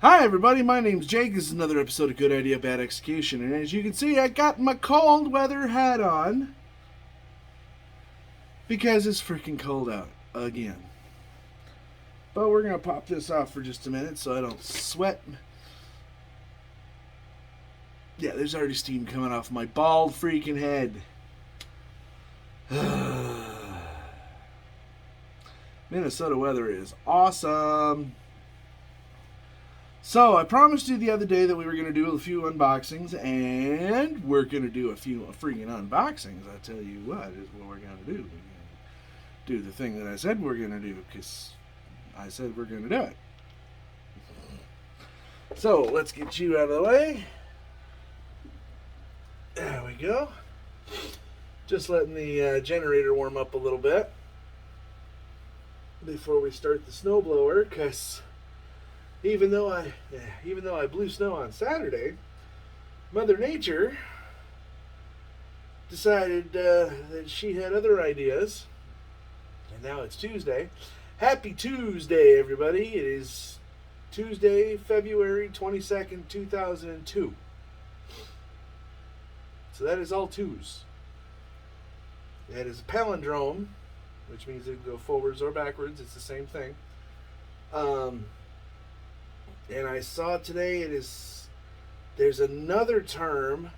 Hi, everybody. My name's Jake. This is another episode of Good Idea, Bad Execution. And as you can see, I got my cold weather hat on because it's freaking cold out again. But we're going to pop this off for just a minute so I don't sweat. Yeah, there's already steam coming off my bald freaking head. Minnesota weather is awesome. So, I promised you the other day that we were going to do a few unboxings, and we're going to do a few freaking unboxings. I tell you what is what we're going to do. We're going to do the thing that I said we're going to do, because I said we're going to do it. So, let's get you out of the way. There we go. Just letting the generator warm up a little bit before we start the snowblower, because even though I blew snow on Saturday, Mother Nature decided that she had other ideas, and now it's Tuesday. Happy Tuesday, everybody! It is Tuesday, February 22nd, 2002. So that is all twos. That is a palindrome, which means it can go forwards or backwards. It's the same thing. And I saw today there's another term,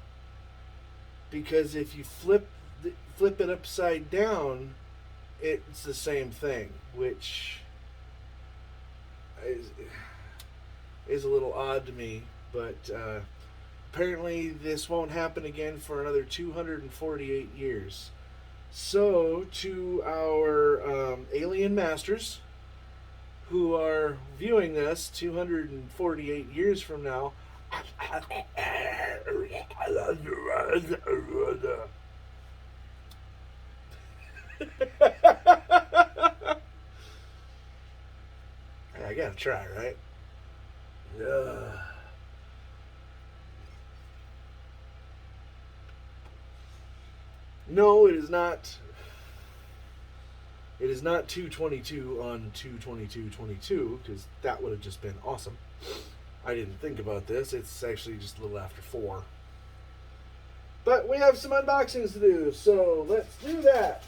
because if you flip it upside down, it's the same thing, which is a little odd to me. But apparently this won't happen again for another 248 years. So to our alien masters who are viewing this 248 years from now, I gotta try, right? No, it is not. It is not 222 on 22222, because that would have just been awesome. I didn't think about this. It's actually just a little after 4. But we have some unboxings to do, so let's do that.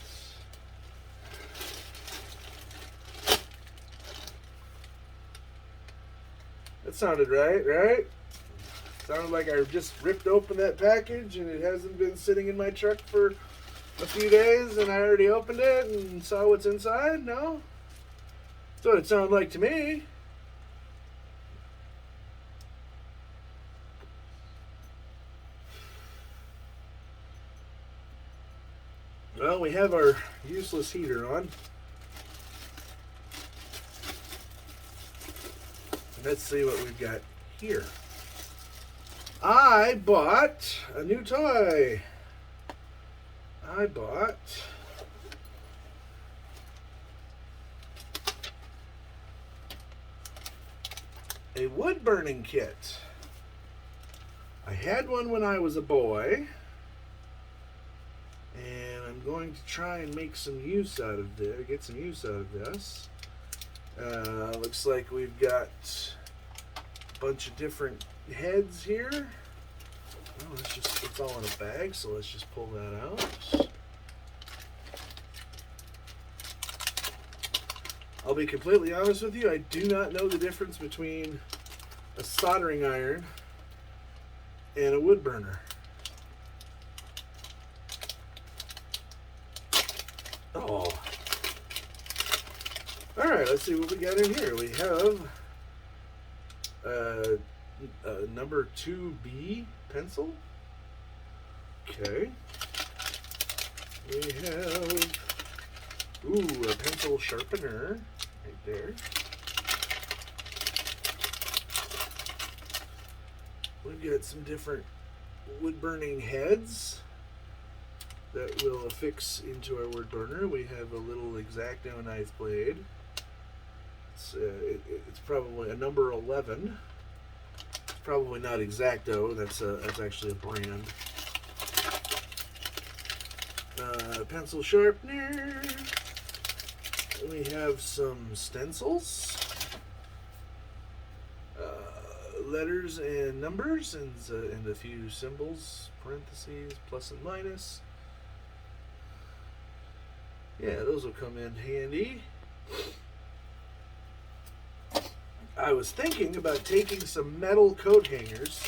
That sounded right? Sounded like I just ripped open that package and it hasn't been sitting in my truck for a few days and I already opened it and saw what's inside. No? That's what it sounded like to me. Well, we have our useless heater on. Let's see what we've got here. I bought a new toy. I bought a wood burning kit. I had one when I was a boy, and I'm going to try and make some use out of this. Get some use out of this. Looks like we've got a bunch of different heads here. Well, it's all in a bag, so let's just pull that out. I'll be completely honest with you, I do not know the difference between a soldering iron and a wood burner. Oh. Alright, let's see what we got in here. We have a number 2B pencil. Okay. We have a pencil sharpener right there. We've got some different wood burning heads that will affix into our wood burner. We have a little X-Acto knife blade. It's probably a number 11. It's probably not X-Acto. That's actually a brand. Pencil sharpener. We have some stencils. letters and numbers and a few symbols, parentheses, plus and minus. Yeah, those will come in handy. I was thinking about taking some metal coat hangers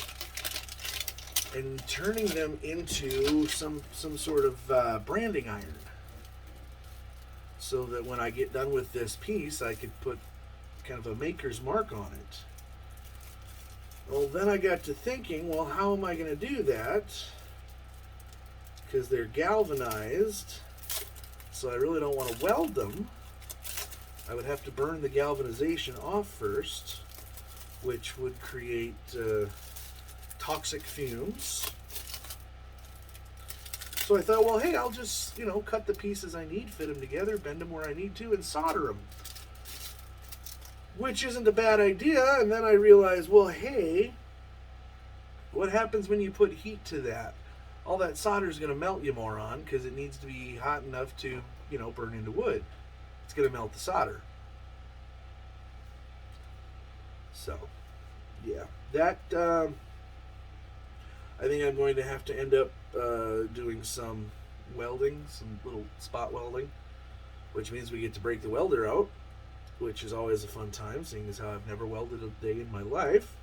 and turning them into some sort of branding iron, so that when I get done with this piece, I could put kind of a maker's mark on it. Well, then I got to thinking, well, how am I going to do that? Because they're galvanized, so I really don't want to weld them. I would have to burn the galvanization off first, which would create toxic fumes. So I thought, well, hey, I'll just, cut the pieces I need, fit them together, bend them where I need to, and solder them. Which isn't a bad idea. And then I realized, well, hey, what happens when you put heat to that? All that solder is going to melt, you moron, because it needs to be hot enough to, burn into wood. It's going to melt the solder. So, yeah, that, I think I'm going to have to end up doing some welding, some little spot welding, which means we get to break the welder out, which is always a fun time, seeing as how I've never welded a day in my life.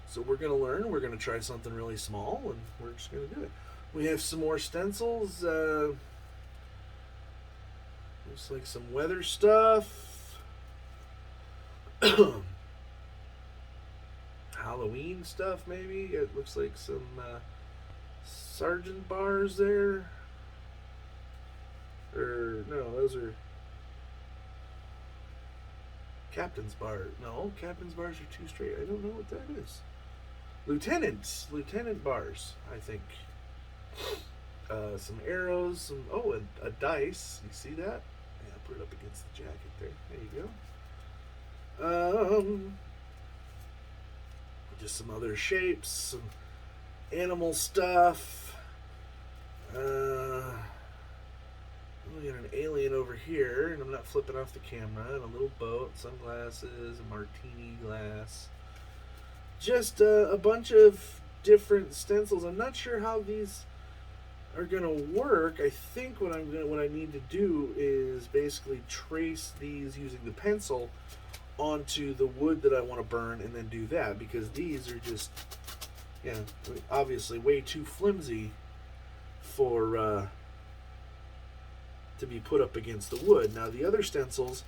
So we're going to learn. We're going to try something really small, and we're just going to do it. We have some more stencils. Looks like some weather stuff. Halloween stuff, maybe. It looks like some sergeant bars there. Or, no, those are captain's bars. No, captain's bars are too straight. I don't know what that is. Lieutenant bars, I think. Some arrows, a dice. You see that? Yeah, put it up against the jacket there. There you go. Just some other shapes, some animal stuff. We got an alien over here, and I'm not flipping off the camera, and a little boat, sunglasses, a martini glass. Just a bunch of different stencils. I'm not sure how these are gonna work. I think what I need to do is basically trace these using the pencil onto the wood that I want to burn, and then do that, because these are just, obviously way too flimsy for to be put up against the wood. Now the other stencils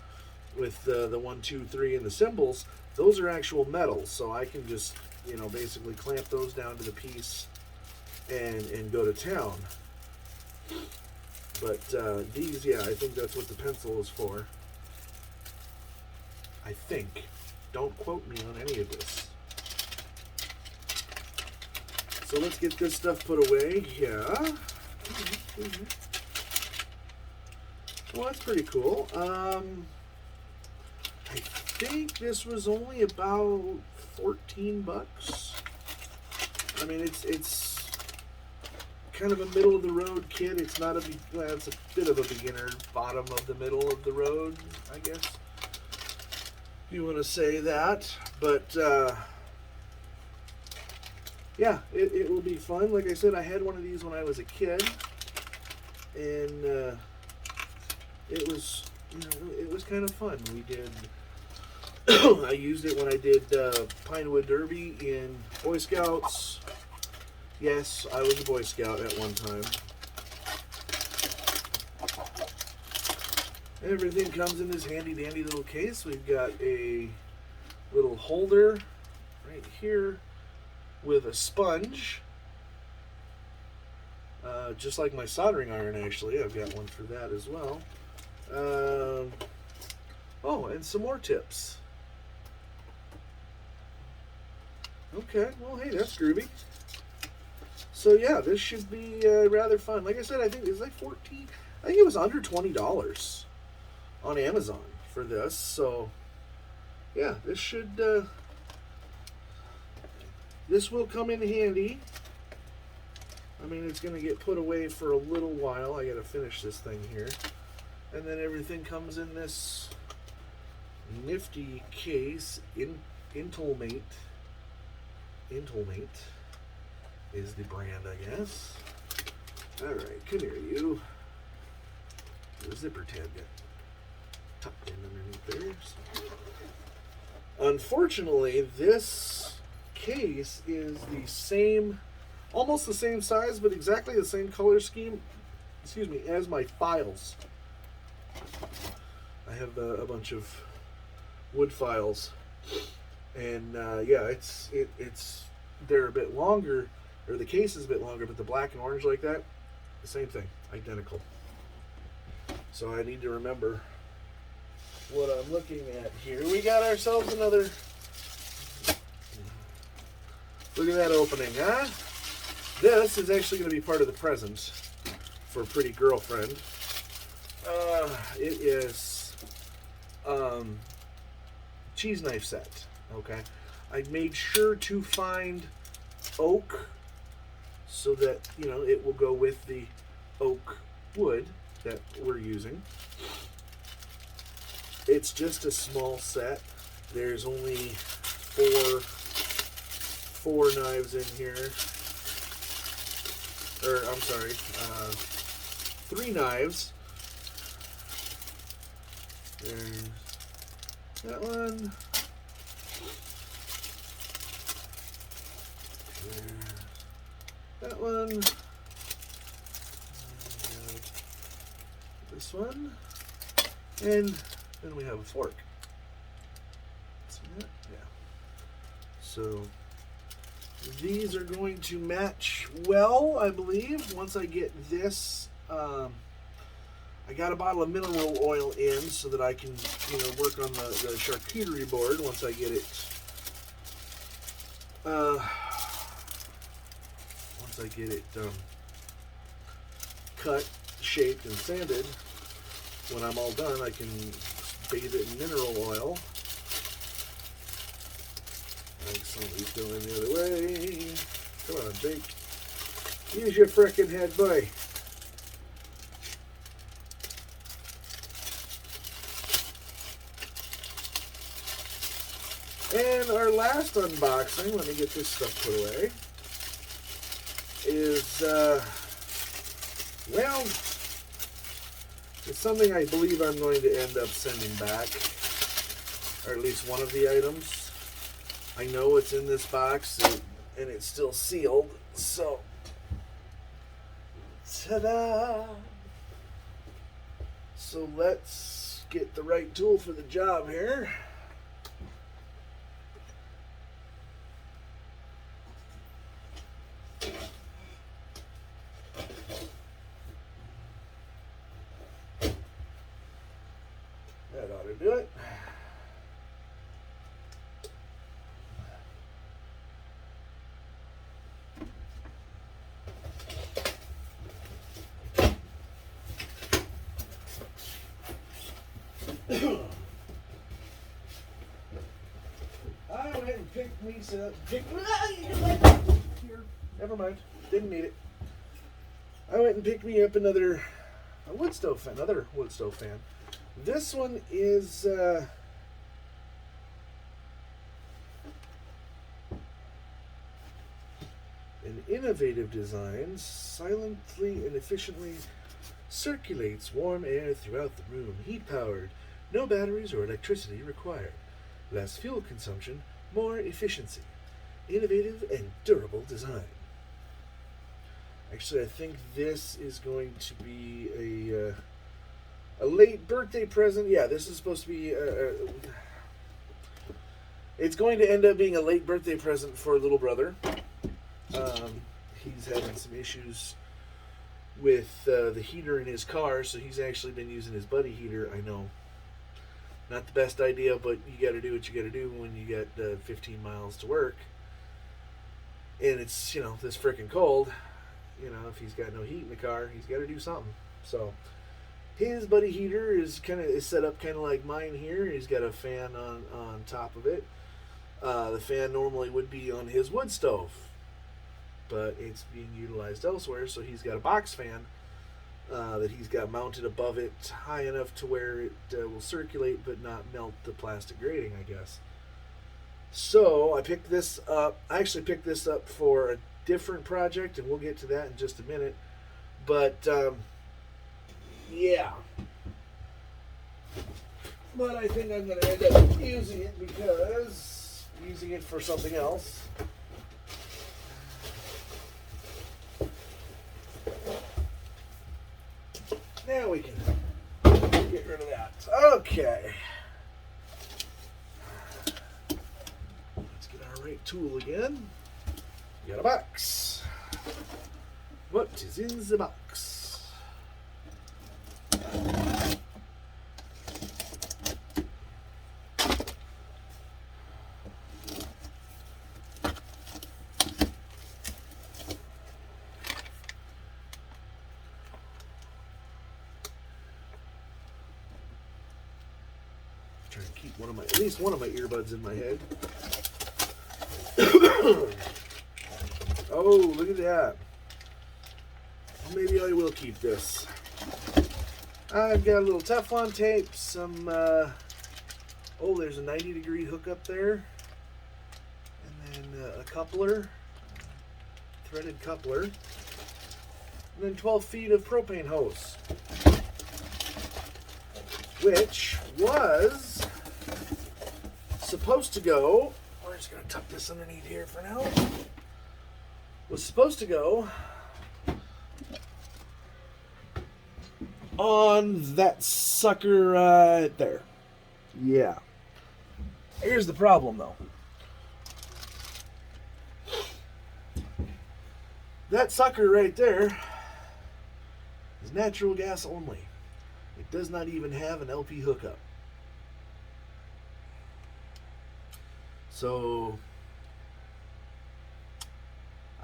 with the 1, 2, 3 and the symbols, those are actual metals, so I can just basically clamp those down to the piece and go to town. But these, I think that's what the pencil is for. I think. Don't quote me on any of this. So let's get this stuff put away. Yeah. Well, that's pretty cool. I think this was only about $14. I mean, it's kind of a middle of the road kit. It's not it's a bit of a beginner, bottom of the middle of the road, I guess you want to say that. But yeah, it will be fun. Like I said, I had one of these when I was a kid, and it was kind of fun. We did I used it when I did Pinewood Derby in Boy Scouts. Yes, I was a Boy Scout at one time. Everything comes in this handy dandy little case. We've got a little holder right here with a sponge. Just like my soldering iron, actually. I've got one for that as well. And some more tips. Okay, well, hey, that's groovy. So yeah, this should be rather fun. Like I said, I think it's like 14. I think it was under $20 on Amazon for this. So yeah, this should this will come in handy. I mean, it's going to get put away for a little while. I got to finish this thing here, and then everything comes in this nifty case, Intelmate. Intlemate is the brand, I guess. Alright, come here, you. The zipper tab got tucked in underneath there. So. Unfortunately, this case is the same, almost the same size, but exactly the same color scheme, as my files. I have a bunch of wood files, and yeah, it's they're a bit longer, or the case is a bit longer, but the black and orange like that, the same thing, identical. So I need to remember what I'm looking at here. We got ourselves another. Look at that opening, huh? This is actually going to be part of the present for Pretty Girlfriend. It is cheese knife set. Okay, I made sure to find oak so that it will go with the oak wood that we're using. It's just a small set. There's only four knives in here. Or, I'm sorry, 3 knives. There's that one. There's that one. This one. And then we have a fork. See that? Yeah. So these are going to match well, I believe, once I get this. I got a bottle of mineral oil in so that I can, work on the charcuterie board once I get it. Once I get it cut, shaped, and sanded. When I'm all done, I can bathe it in mineral oil. Like some of these going the other way. Come on, Jake. Use your frickin' head, boy. And our last unboxing, let me get this stuff put away, is, well, it's something I believe I'm going to end up sending back, or at least one of the items. I know what's in this box, and it's still sealed, so, ta-da! So let's get the right tool for the job here. That ought to do it. I went and picked me some. Here. Never mind. Didn't need it. I went and picked me up another wood stove fan. This one is an innovative design, silently and efficiently circulates warm air throughout the room. Heat powered, no batteries or electricity required. Less fuel consumption, more efficiency. Innovative and durable design. Actually, I think this is going to be a late birthday present. Yeah, this is supposed to be it's going to end up being a late birthday present for little brother. He's having some issues with the heater in his car, so he's actually been using his buddy heater. I know, not the best idea, but you got to do what you got to do when you get 15 miles to work, and it's this freaking cold. If he's got no heat in the car, he's got to do something. So his buddy heater is set up kind of like mine here. He's got a fan on top of it. The fan normally would be on his wood stove, but it's being utilized elsewhere, so he's got a box fan that he's got mounted above it high enough to where it will circulate but not melt the plastic grating, I guess. So I picked this up. I actually picked this up for a different project, and we'll get to that in just a minute. But yeah, but I think I'm going to end up using it because using it for something else. Now we can get rid of that. Okay. Let's get our right tool again. We got a box. What is in the box? Trying to keep at least one of my earbuds in my head. Oh, look at that. Maybe I will keep this. I've got a little Teflon tape, some, there's a 90-degree hook up there. And then a coupler, threaded coupler. And then 12 feet of propane hose. Which was supposed to go, we're just going to tuck this underneath here for now. Was supposed to go on that sucker right there. Yeah. Here's the problem, though. That sucker right there is natural gas only. It does not even have an LP hookup. So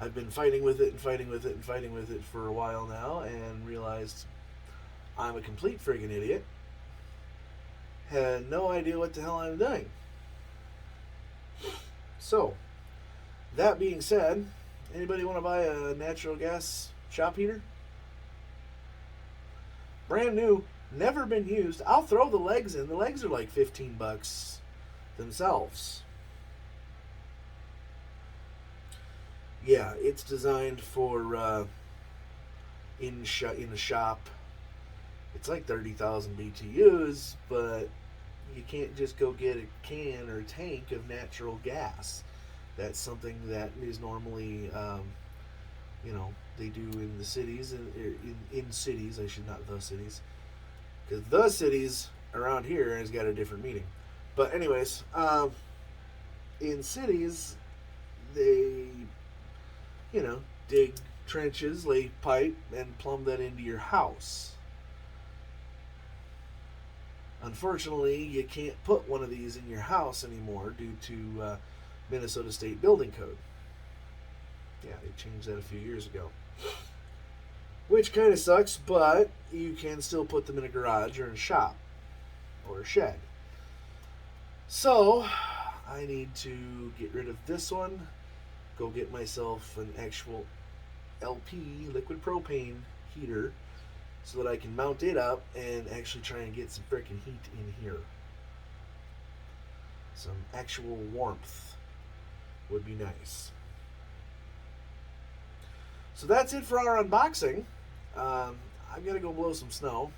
I've been fighting with it for a while now and realized I'm a complete friggin' idiot. Had no idea what the hell I'm doing. So, that being said, anybody want to buy a natural gas shop heater? Brand new, never been used. I'll throw the legs in. The legs are like $15 themselves. Yeah, it's designed for in a shop. It's like 30,000 BTUs, but you can't just go get a can or a tank of natural gas. That's something that is normally, they do in the cities, in cities, the cities. Because the cities around here has got a different meaning. But anyways, in cities, they, dig trenches, lay pipe, and plumb that into your house. Unfortunately, you can't put one of these in your house anymore due to Minnesota State Building Code. Yeah, they changed that a few years ago. Which kind of sucks, but you can still put them in a garage or in a shop or a shed. So, I need to get rid of this one, go get myself an actual LP, liquid propane heater, so that I can mount it up and actually try and get some freaking heat in here. Some actual warmth would be nice. So that's it for our unboxing. I've got to go blow some snow.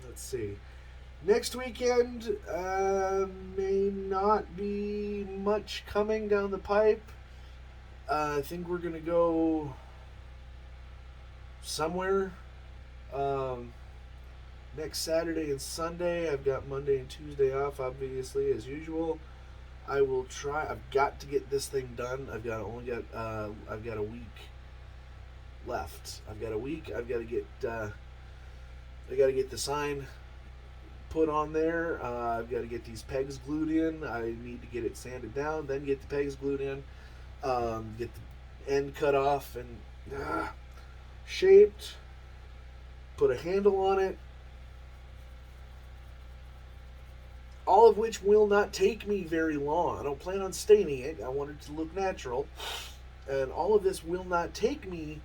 Let's see. Next weekend may not be much coming down the pipe. I think we're going to go somewhere next Saturday and Sunday. I've got Monday and Tuesday off, obviously, as usual. I will try. I've got to get this thing done. I've got a week left. I've got a week. I got to get the sign put on there. I've got to get these pegs glued in. I need to get it sanded down, then get the pegs glued in, get the end cut off and shaped, put a handle on it, all of which will not take me very long. I don't plan on staining it. I want it to look natural, and all of this will not take me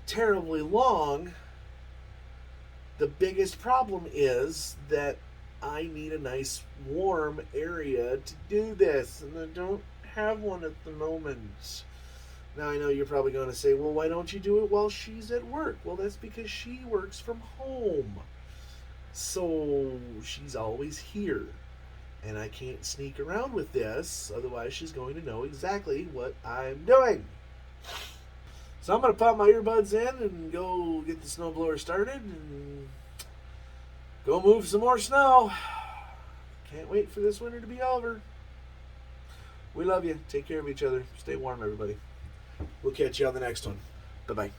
terribly long. The biggest problem is that I need a nice warm area to do this, and I don't have one at the moment. Now, I know you're probably going to say, well, why don't you do it while she's at work? Well, that's because she works from home. So she's always here. And I can't sneak around with this, otherwise, she's going to know exactly what I'm doing. So I'm going to pop my earbuds in and go get the snowblower started and go move some more snow. Can't wait for this winter to be over. We love you. Take care of each other. Stay warm, everybody. We'll catch you on the next one. Bye-bye.